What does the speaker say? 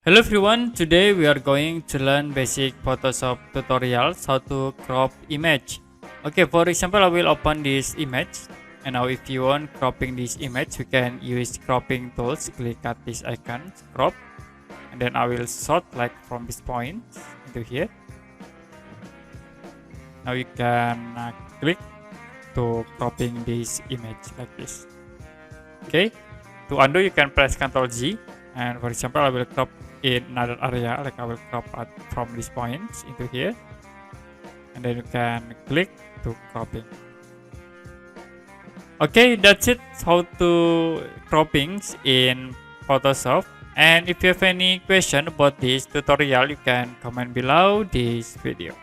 Hello everyone, today we are going to learn basic Photoshop tutorials how to crop image. Okay, for example, I will open this image and now if you want cropping this image, we can use cropping tools. Click at this icon, crop, and then I will sort like from this point into here. Now you can click to cropping this image like this. Okay, to undo you can press Ctrl Z, and for example, I will crop in another area, like I will crop out from this point into here, and then you can click to cropping. Okay, that's it, how to croppings in Photoshop. And if you have any question about this tutorial, you can comment below this video.